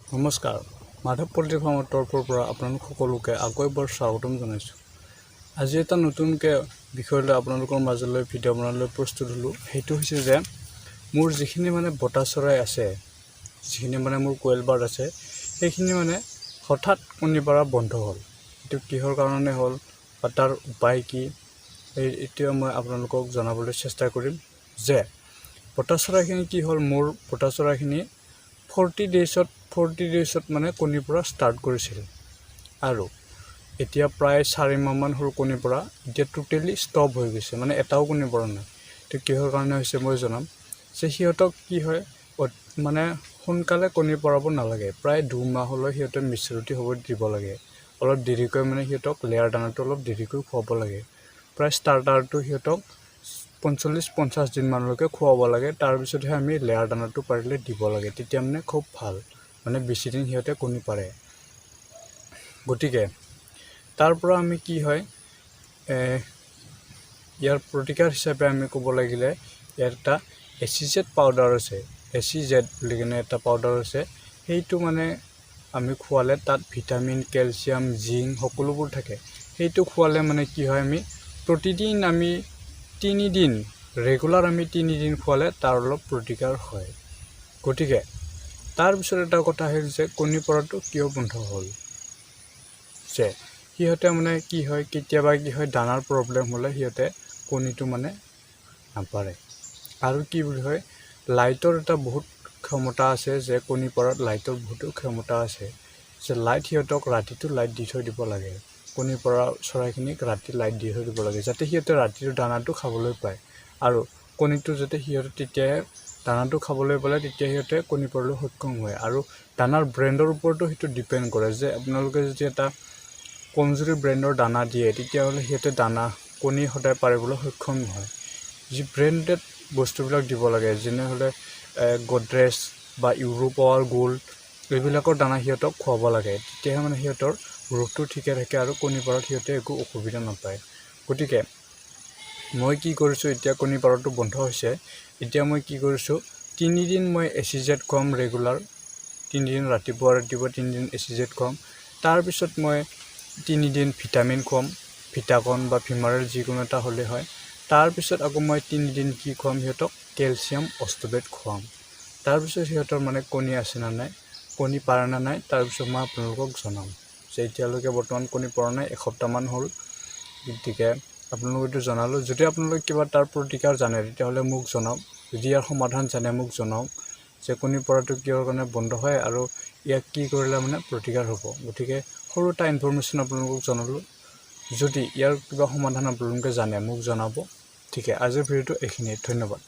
নমস্কাৰ মাধৱ পোল্ট্ৰি ফাৰ্মৰ তৰফৰ পৰা আপোনালোক সকলোকে আকৌ এবাৰ স্বাগতম জনাইছোঁ। আজি এটা নতুনকৈ বিষয় লৈ আপোনালোকৰ মাজলৈ ভিডিঅ' বনাবলৈ প্ৰস্তুত হ'লোঁ। সেইটো হৈছে যে মোৰ যিখিনি বতা চৰাই আছে, যিখিনি মোৰ কোয়েল বাৰ্ড আছে, সেইখিনি হঠাৎ কণী পৰা বন্ধ হ'ল। এইটো কিহৰ কাৰণে হ'ল বা তাৰ উপায় কি, এতিয়া মই আপোনালোকক জনাবলৈ চেষ্টা কৰিম যে বতা চৰাইখিনি কি হ'ল। মোৰ বতা চৰাইখিনি 40 ডেইজত কণীৰ পৰা ষ্টাৰ্ট কৰিছিল আৰু এতিয়া প্ৰায় 4 মাহমান হ'ল কণীৰ পৰা। এতিয়া টোটেলি ষ্টপ হৈ গৈছে, এটাও কণীৰ পৰা নাই। তো কিহৰ কাৰণে হৈছে মই জনাম যে সিহঁতক কি হয়, সোনকালে কণী পৰাব নালাগে। প্ৰায় 2 মাহলৈ সিহঁতে মিচিউৰিটি হ'ব দিব লাগে। অলপ দেৰিকৈ সিহঁতক লেয়াৰ দানাটো অলপ দেৰিকৈ খুৱাব লাগে। প্ৰায় ষ্টাৰ্টাৰটো সিহঁতক 45-50 দিনমানলৈকে খুৱাব লাগে। তাৰপিছতহে আমি লেয়াৰ দানাটো পাৰিলে দিব লাগে। তেতিয়া খুব ভাল, বেছি দিন সিহঁতে কণী পাৰে। গতিকে তাৰ পৰা আমি কি হয়, ইয়াৰ প্ৰতিকাৰ হিচাপে আমি ক'ব লাগিলে ইয়াৰ এটা SEZ পাউডাৰ আছে। SEZ বুলি কিনে এটা পাউডাৰ আছে। সেইটো আমি খোৱালে তাত ভিটামিন, কেলছিয়াম, জিংক সকলোবোৰ থাকে। সেইটো খোৱালে কি হয়, আমি প্ৰতিদিন 3 দিন ৰেগুলাৰ 3 দিন খোৱালে তাৰ অলপ প্ৰতিকাৰ হয়। গতিকে তাৰপিছত এটা কথা হ'ল যে কণী পৰাটো কিয় বন্ধ হ'ল, যে সিহঁতে কি হয়, কেতিয়াবা কি হয়, দানাৰ প্ৰব্লেম হ'লে সিহঁতে কণীটো নাপাৰে। আৰু কি বুলি হয়, লাইটৰ এটা বহুত ক্ষমতা আছে, যে কণী পৰাত লাইটৰ বহুতো ক্ষমতা আছে। যে লাইট সিহঁতক ৰাতিটো লাইট দি থৈ দিব লাগে। কণী পৰা চৰাইখিনিক ৰাতি লাইট দি থৈ দিব লাগে, যাতে সিহঁতে ৰাতিৰ দানাটো খাবলৈ পায়। আৰু কণীটো যাতে সিহঁতে তেতিয়াই দানাটো খাবলৈ পালে তেতিয়া সিহঁতে কণী পৰালৈ সক্ষম হয়। আৰু দানাৰ ব্ৰেণ্ডৰ ওপৰতো সেইটো ডিপেণ্ড কৰে, যে আপোনালোকে যদি এটা কমজুৰি ব্ৰেণ্ডৰ দানা দিয়ে তেতিয়াহ'লে সিহঁতে কণী সদায় পাৰিবলৈ সক্ষম নহয়। যি ব্ৰেণ্ডেড বস্তুবিলাক দিব লাগে, যেনেহ'লে গডৰেজ বা ইউৰো পাৱাৰ গোল্ড, এইবিলাকৰ দানা সিহঁতক খুৱাব লাগে। তেতিয়াহে সিহঁতৰ ৰোগটো ঠিকে থাকে আৰু কণী পৰাত সিহঁতে একো অসুবিধা নাপায়। গতিকে মই কি কৰিছোঁ, এতিয়া কণী পৰাটো বন্ধ হৈছে। এতিয়া মই কি কৰিছোঁ, 3 দিন মই SEZ খুৱাম ৰেগুলাৰ। 3 দিন ৰাতিপুৱা 3 দিন SEZ খুৱাম। তাৰপিছত মই 3 দিন ভিটামিন খুৱাম, ভিটাকন বা ভিমাৰেল যিকোনো এটা হ'লে হয়। তাৰপিছত আকৌ মই 3 দিন কি খুৱাম, সিহঁতক কেলছিয়াম অষ্টবেট খুৱাম। তাৰপিছত সিহঁতৰ কণী আছে নে নাই, কণী পাৰে নে নাই, তাৰপিছত মই আপোনালোকক জনাম। যে এতিয়ালৈকে বৰ্তমান কণী পৰা নাই, এসপ্তাহমান হ'ল। গতিকে আপোনালোকক এইটো জনালোঁ। যদি আপোনালোকে কিবা তাৰ প্ৰতিকাৰ জানে তেতিয়াহ'লে মোক জনাওক। যদি ইয়াৰ সমাধান জানে মোক জনাওক, যে কণী পৰাটো কিহৰ কাৰণে বন্ধ হয় আৰু ইয়াক কি কৰিলে প্ৰতিকাৰ হ'ব। গতিকে সৰু এটা ইনফৰমেশ্যন আপোনালোকক জনালোঁ। যদি ইয়াৰ কিবা সমাধান আপোনালোকে জানে মোক জনাব। ঠিক আছে, আজিৰ ভিডিঅ'টো এইখিনিয়ে। ধন্যবাদ।